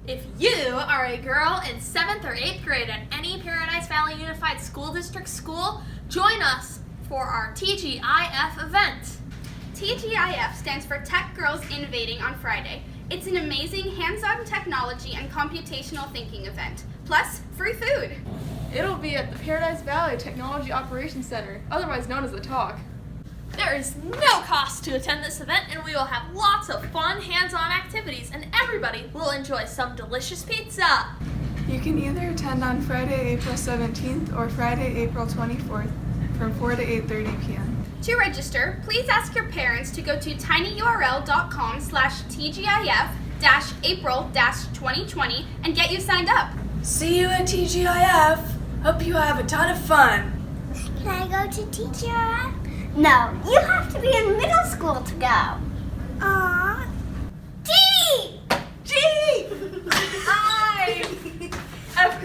If you are a girl in 7th or 8th grade at any Paradise Valley Unified School District school, join us for our TGIF event. TGIF stands for Tech Girls Innovating on Friday. It's an amazing hands-on technology and computational thinking event, plus free food. It'll be at the Paradise Valley Technology Operations Center, otherwise known as the Talk. There is no cost to attend this event, and we will have lots of fun hands-on activities, and everybody will enjoy some delicious pizza. You can either attend on Friday, April 17th or Friday, April 24th from 4 to 8:30 p.m. To register, please ask your parents to go to tinyurl.com/TGIF-April-2020 and get you signed up. See you at TGIF. Hope you have a ton of fun. Can I go to TGIF? No, you have to be in middle school to go. Aww. G! G! I! F.